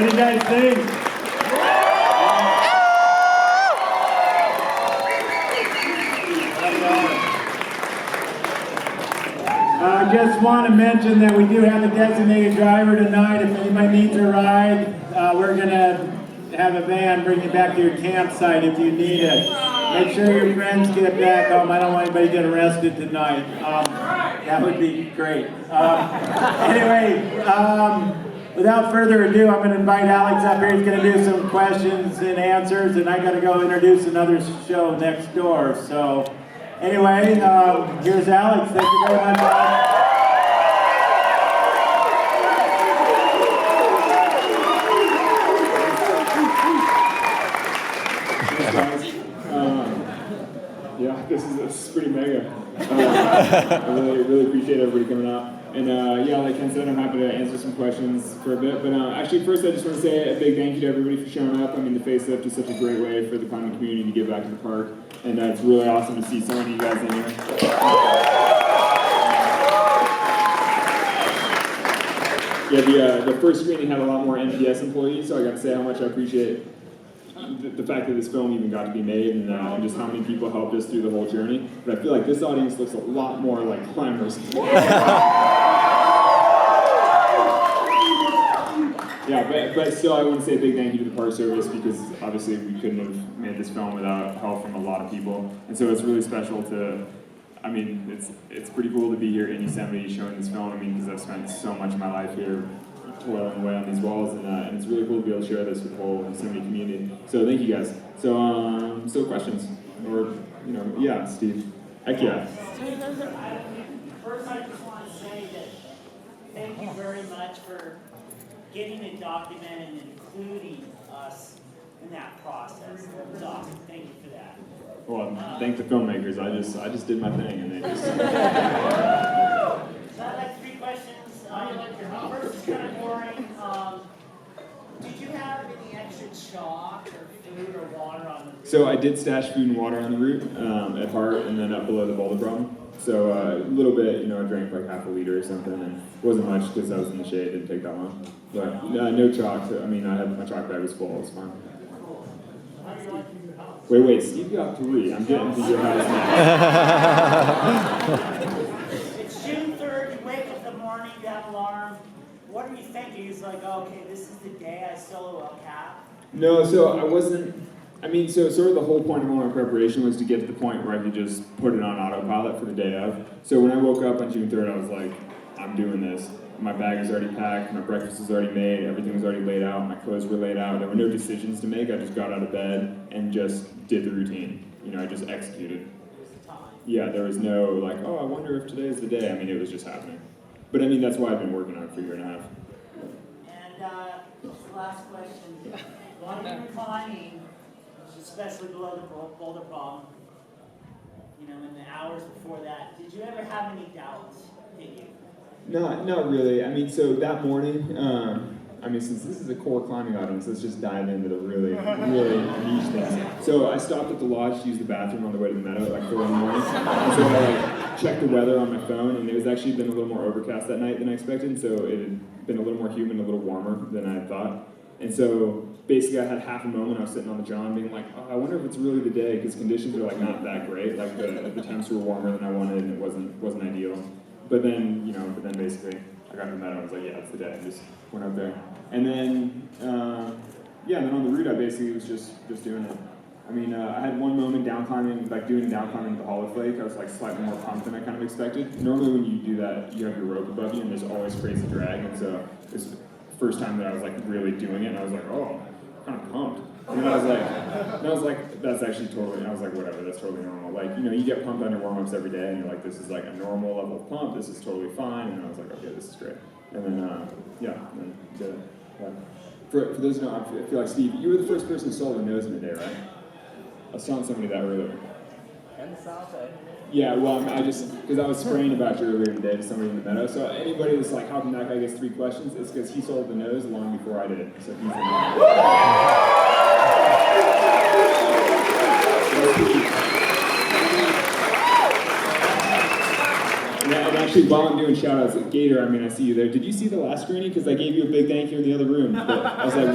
do you guys think? I just want to mention that we do have a designated driver tonight. If anybody needs a ride, we're going to have a van bring you back to your campsite if you need it. Make sure your friends get back home. I don't want anybody to get arrested tonight. That would be great. Anyway, without further ado, I'm going to invite Alex up here. He's going to do some questions and answers, and I got to go introduce another show next door. So anyway, here's Alex. Thank you very much, Alex. Yeah, this is pretty mega. I really appreciate everybody coming out. And yeah, like Ken said, I'm happy to answer some questions for a bit. But actually, first, I just want to say a big thank you to everybody for showing up. I mean, the Facelift is such a great way for the climbing community to give back to the park. And it's really awesome to see so many of you guys in here. Yeah, the first screening had a lot more NPS employees, so I got to say how much I appreciate the fact that this film even got to be made and just how many people helped us through the whole journey. But I feel like this audience looks a lot more like climbers. Yeah, but still I want to say a big thank you to the Park Service because obviously we couldn't have made this film without help from a lot of people. And so it's really special to, I mean, it's pretty cool to be here in Yosemite showing this film, I mean, because I've spent so much of my life here toiling away on these walls, and it's really cool to be able to share this with the whole Yosemite community. So thank you guys. So questions? Or, yeah, Steve. Heck yeah. First, I just want to say that thank you very much for getting it documented and including us in that process. It was awesome. Thank you for that. Well, thank the filmmakers. I just did my thing, and they just. So I have like 3 questions. First is kind of boring. Did you have any extra chalk or food or water on the route? So I did stash food and water on the route at Hart and then up below the boulder problem. So a little bit, I drank like half a liter or something, and it wasn't much because I was in the shade. It didn't take that long. But no chalk. So, I mean, I had my chalk bag was full. It was fine. Wait, Steve got 3. I'm getting to your house now. It's June 3rd. You wake up in the morning, you have an alarm. What are you thinking? It's like, okay, this is the day I solo El Cap? No, so I wasn't. I mean, so sort of the whole point of all my preparation was to get to the point where I could just put it on autopilot for the day of. So when I woke up on June 3rd, I was like, I'm doing this. My bag is already packed, my breakfast was already made, everything was already laid out, my clothes were laid out. There were no decisions to make. I just got out of bed and just did the routine. I just executed. Yeah, there was no like, oh, I wonder if today is the day. I mean, it was just happening. But I mean, that's why I've been working on it for a year and a half. And this is the last question. While you were climbing, especially below the boulder problem, in the hours before that, did you ever have any doubts hit you? Not really. I mean, so that morning, since this is a core climbing audience, let's just dive into the really niche things. So I stopped at the lodge to use the bathroom on the way to the meadow at like 4 in the morning. And so I checked the weather on my phone, and it was actually been a little more overcast that night than I expected, so it had been a little more humid, a little warmer than I had thought. And so basically I had half a moment, I was sitting on the John being like, oh, I wonder if it's really the day, because conditions are like not that great. Like the temps were warmer than I wanted, and it wasn't ideal. But then, basically I got to the meadow and I was like, yeah, it's the day. I just went up there. And then, and then on the route I basically was just doing it. I mean, I had one moment down climbing, like doing down climbing the Hollow Flake. I was like slightly more pumped than I kind of expected. Normally when you do that, you have your rope above you and there's always crazy drag. And so it's the first time that I was like really doing it, and I was like, oh, I'm kind of pumped. And then I was like, that's actually totally, I was like, whatever, that's totally normal. Like, you get pumped on your warm-ups every day, and you're like, this is like a normal level of pump, this is totally fine. And I was like, okay, this is great. And then, then did it. Yeah. For those who know, I feel like, Steve, you were the first person to solo the nose in a day, right? I was telling somebody that earlier. And the south side. Yeah, well, because I was spraying about you earlier today to somebody in the meadow. So anybody that's like, how come that guy gets 3 questions? It's because he sold the nose long before I did. So he's in actually, while I'm doing shout outs, Gator, I mean, I see you there. Did you see the last screening? Because I gave you a big thank you in the other room. But I was like,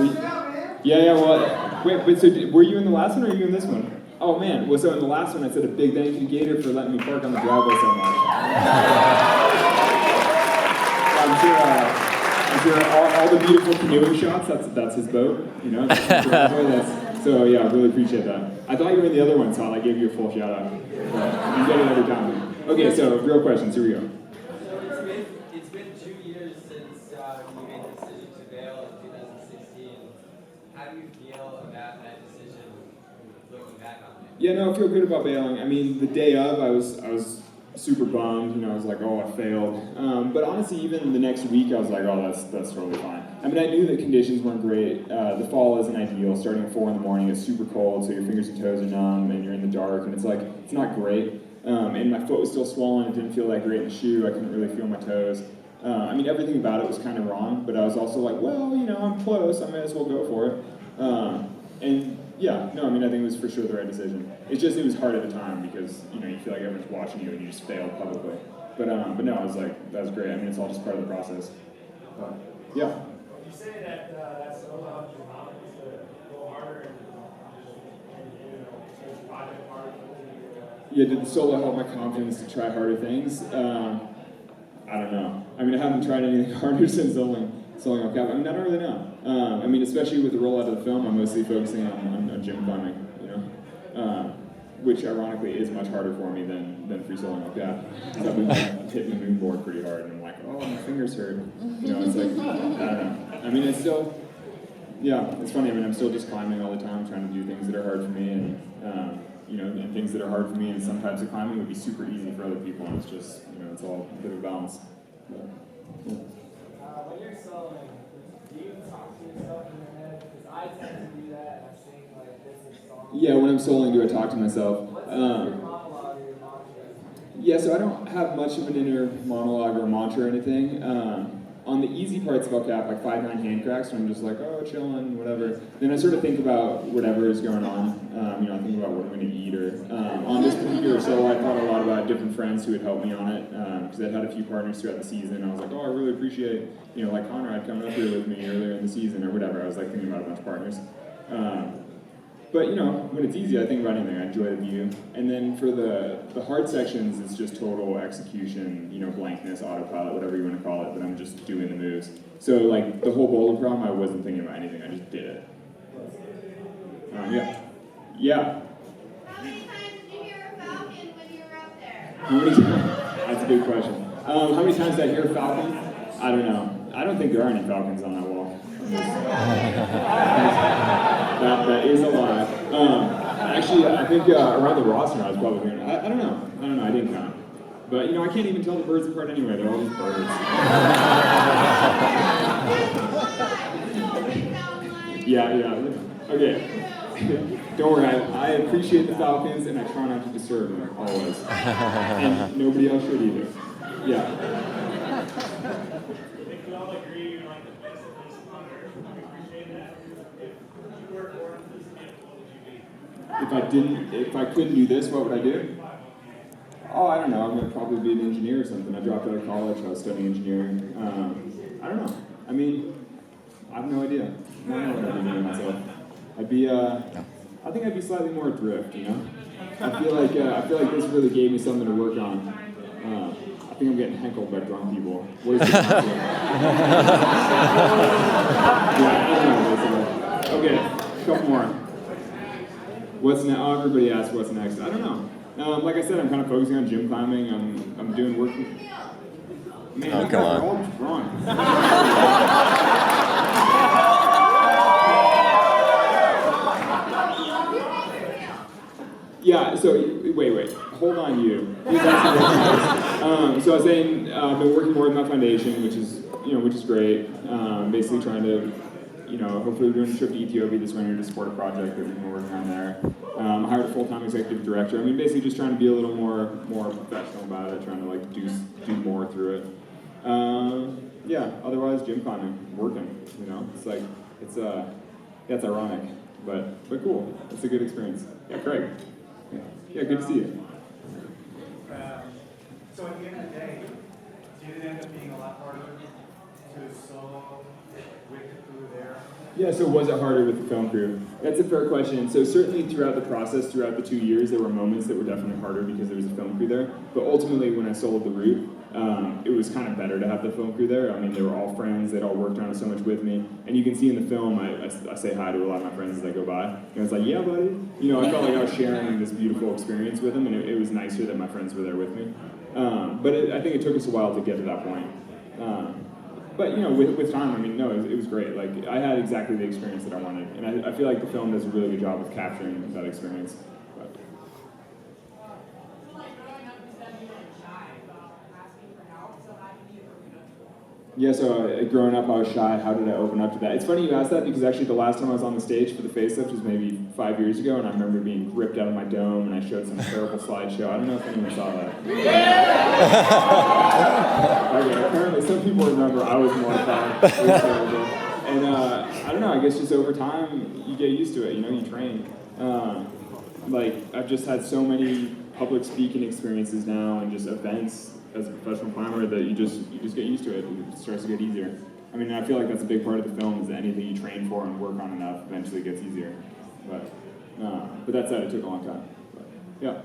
yeah, well, wait, so were you in the last one or are you in this one? Oh man, well, so in the last one I said a big thank you to Gator for letting me park on the driveway so much. I'm sure all the beautiful canoeing shots, that's his boat, you know? So yeah, I really appreciate that. I thought you were in the other one, Todd. I gave you a full shout out. But you get it every time. Okay, so real questions, here we go. So it's been 2 years since you made the decision to bail in 2016. How do you feel about that decision looking back on it? Yeah, no, I feel good about bailing. I mean, the day of, I was super bummed. You know, I was like, oh, I failed. But honestly, even the next week, I was like, oh, that's totally fine. I mean, I knew that conditions weren't great. The fall isn't ideal. Starting at 4 in the morning, it's super cold, so your fingers and toes are numb, and you're in the dark, and it's like, it's not great. And my foot was still swollen. It didn't feel that great in the shoe. I couldn't really feel my toes. I mean, everything about it was kind of wrong, but I was also like, well, you know, I'm close. I may as well go for it. And yeah, no, I mean, I think it was for sure the right decision. It's just, it was hard at the time because, you know, you feel like everyone's watching you and you just failed publicly. But no, I was like, that was great. I mean, it's all just part of the process. Yeah. You say that that solo helped your confidence to go harder and you know, change project harder. Yeah, did the solo help my confidence to try harder things? I don't know. I mean, I haven't tried anything harder since soloing on cap. I mean, I don't really know. I mean, especially with the rollout of the film, I'm mostly focusing on gym climbing, you know? Which ironically is much harder for me than free soloing on cap. I've been hitting the moon board pretty hard, and I'm like, oh, my fingers hurt. You know, it's like, I don't know. I mean, it's still, yeah, it's funny. I mean, I'm still just climbing all the time, trying to do things that are hard for me, and you know, and things that are hard for me, and some types of climbing would be super easy for other people, and it's just, you know, it's all a bit of a balance. But, yeah. When you're soloing, do you talk to yourself in your head? Because I tend to do that, and I sing like this in songs. Yeah, when I'm soloing, do I talk to myself? What's your monologue or your mantra? Yeah, so I don't have much of an inner monologue or mantra or anything. On the easy parts about cap, like 5-9 hand cracks, where I'm just like, oh, chilling, whatever. Then I sort of think about whatever is going on. You know, I think about what I'm going to eat. Or on this particular solo, I thought a lot about different friends who had helped me on it, because I'd had a few partners throughout the season. I was like, oh, I really appreciate, you know, like Conrad coming up here with me earlier in the season or whatever. I was like thinking about a bunch of partners. But you know, when it's easy, I think about anything. I enjoy the view. And then for the hard sections, it's just total execution, you know, blankness, autopilot, whatever you want to call it, but I'm just doing the moves. So like the whole boulder problem, I wasn't thinking about anything, I just did it. Yeah. Yeah. How many times did you hear a falcon when you were up there? How many times? That's a good question. How many times did I hear a falcon? I don't know. I don't think there are any falcons on that wall. That is a lie. Actually, I think around the roster I was probably hearing. I don't know. I didn't count. But you know, I can't even tell the birds apart anyway. They're all just birds. Yeah. Okay. Don't worry. I appreciate the falcons, and I try not to disturb them always. And nobody else should either. Yeah. I think we all agree you're like the best at this on earth. We appreciate that. If you worked more on this gift, what would you be? If I couldn't do this, what would I do? Oh, I don't know. I'm gonna probably be an engineer or something. I dropped out of college. I was studying engineering. I don't know. I mean, I have no idea. I don't know what I'd be doing myself. I'd be. I think I'd be slightly more adrift. You know. I feel like this really gave me something to work on. I think I'm getting heckled by drunk people. What is this? Okay, a couple more. What's next? Oh, everybody asks what's next. I don't know. Like I said, I'm kind of focusing on gym climbing. I'm doing work. Man, oh, come on. All drunk. Yeah. So wait. Hold on, you. So I was saying, I've been working more with my foundation, which is great. Basically trying to, you know, hopefully we're doing a trip to Ethiopia this winter to support a project that we've been working on there. I hired a full-time executive director. I mean, basically just trying to be a little more professional about it, trying to like do more through it. Yeah. Otherwise, gym climbing, working. You know, it's like it's ironic, but cool. It's a good experience. Yeah, Craig. Yeah, good to see you. So at the end of the day, did it end up being a lot harder to solo with the crew there? Yeah, so was it harder with the film crew? That's a fair question. So certainly throughout the process, throughout the 2 years, there were moments that were definitely harder because there was a film crew there. But ultimately, when I soloed the route, it was kind of better to have the film crew there. I mean, they were all friends. They'd all worked on it so much with me. And you can see in the film, I say hi to a lot of my friends as I go by. And I was like, yeah, buddy. You know, I felt like I was sharing this beautiful experience with them, and it was nicer that my friends were there with me. But I think it took us a while to get to that point. But you know, with time, I mean, no, it was great. Like, I had exactly the experience that I wanted, and I feel like the film does a really good job of capturing that experience. But, yeah, so growing up, I was shy. How did I open up to that? It's funny you asked that because actually the last time I was on the stage for the Facelift was maybe 5 years ago, and I remember being ripped out of my dome, and I showed some terrible slideshow. I don't know if anyone saw that. Okay, apparently some people remember I was mortified. It was terrible. And I don't know, I guess just over time, you get used to it, you know, you train. Like, I've just had so many public speaking experiences now and just events as a professional climber that you just get used to it. It starts to get easier. I mean, I feel like that's a big part of the film is that anything you train for and work on enough eventually gets easier. But that said, it took a long time. But, yeah.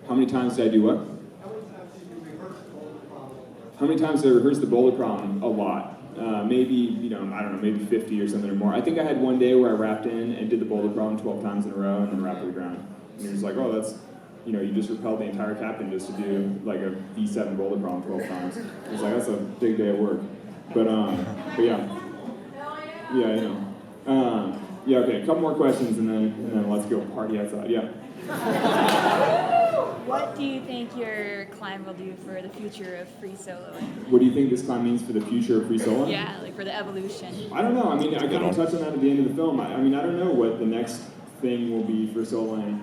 How many times did I do what? How many times did I rehearse the boulder problem? A lot. Maybe, you know, I don't know, maybe 50 or something or more. I think I had one day where I wrapped in and did the boulder problem 12 times in a row and then wrapped to the ground. And you're just like, oh, that's, you know, you just repelled the entire captain just to do like a V7 boulder problem 12 times. It's like, that's a big day of work. But yeah. Yeah, you know. Yeah, okay, a couple more questions and then let's go party outside. Yeah. What do you think your climb will do for the future of free soloing? What do you think this climb means for the future of free soloing? Yeah, like for the evolution. I don't know. I mean, I got to touch on that at the end of the film. I mean, I don't know what the next thing will be for soloing.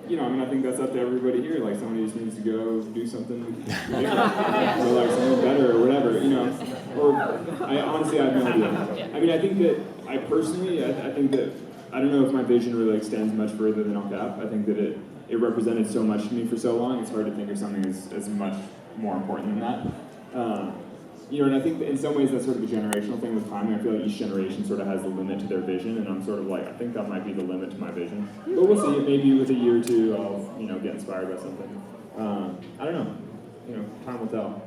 You know, I mean, I think that's up to everybody here. Like, somebody just needs to go do something different, or like something better, or whatever. You know, or I honestly I have no idea. I mean, I think that I personally, I think that I don't know if my vision really extends much further than El Cap. I think that it represented so much to me for so long. It's hard to think of something as much more important than that. You know, and I think that in some ways that's sort of a generational thing with climbing. I feel like each generation sort of has a limit to their vision, and I'm sort of like, I think that might be the limit to my vision. But we'll see. Maybe with a year or two, I'll, you know, get inspired by something. I don't know. You know, time will tell.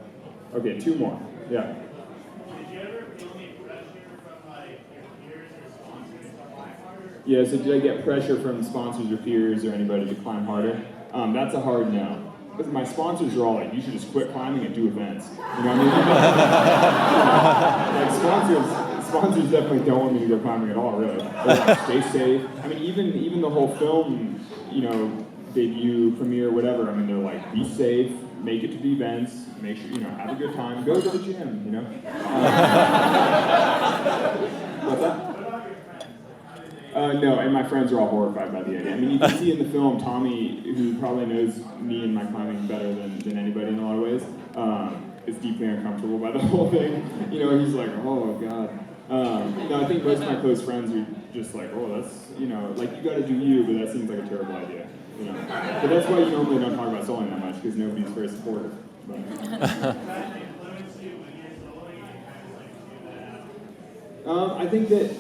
Okay, 2 more. Yeah. Did you ever feel any pressure from like your peers or sponsors to climb harder? Yeah, so did I get pressure from sponsors or peers or anybody to climb harder? That's a hard no. Because my sponsors are all like, you should just quit climbing and do events. You know what I mean? Like sponsors definitely don't want me to go climbing at all, really. They're like, stay safe. I mean, even the whole film, you know, debut, premiere, whatever, I mean, they're like, be safe, make it to the events, make sure, you know, have a good time, go to the gym, you know? What's that? No, and my friends are all horrified by the idea. I mean, you can see in the film, Tommy, who probably knows me and my climbing better than anybody in a lot of ways, is deeply uncomfortable by the whole thing. You know, he's like, oh, God. No, I think most of my close friends are just like, oh, that's, you know, like, you gotta do you, but that seems like a terrible idea. You know? But that's why you normally don't talk about soloing that much, because nobody's very supportive. But. I think that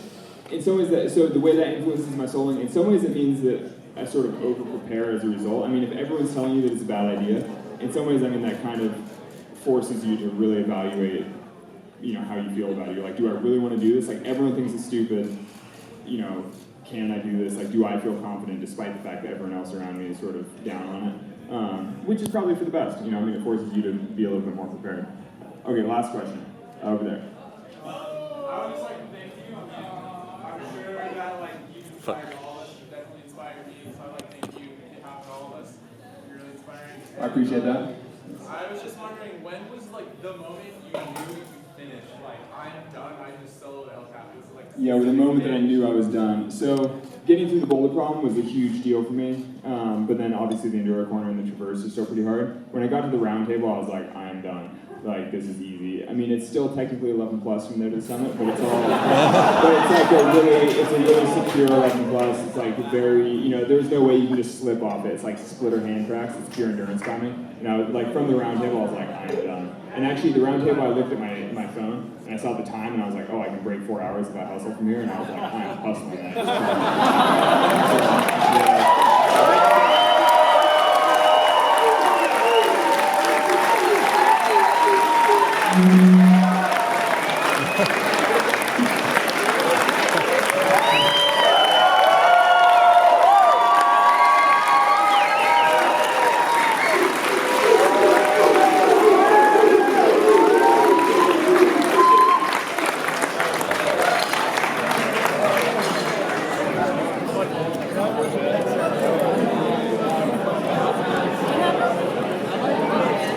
in some ways so the way that influences my soloing, in some ways it means that I sort of over-prepare as a result. I mean, if everyone's telling you that it's a bad idea, in some ways, I mean, that kind of forces you to really evaluate, you know, how you feel about it. You're like, do I really want to do this? Like, everyone thinks it's stupid, you know, can I do this? Like, do I feel confident despite the fact that everyone else around me is sort of down on it? Which is probably for the best, you know, I mean, it forces you to be a little bit more prepared. Okay, last question, over there. I would just like to thank you. I'm sure that like you inspired all of us. You definitely inspired me. So I'd like to thank you on behalf of all of us. You're really inspiring. I appreciate that. I was just wondering, when was like the moment you knew you finished? Like, I'm done. I just soloed El Cap. Was it like Yeah, with the moment that I knew I was done. So getting through the boulder problem was a huge deal for me. But then obviously the enduro corner and the traverse is still pretty hard. When I got to the round table, I was like, I am done. Like, this is easy. I mean, it's still technically 11 plus from there to the summit, but it's all, but it's like it's a really secure 11 plus. It's like very, you know, there's no way you can just slip off it. It's like splitter hand tracks. It's pure endurance climbing. And I was like, from the round table, I was like, I am done. And actually, the round table, I looked at my phone, and I saw the time, and I was like, oh, I can break 4 hours if I hustle from here. And I was like, I am hustling that.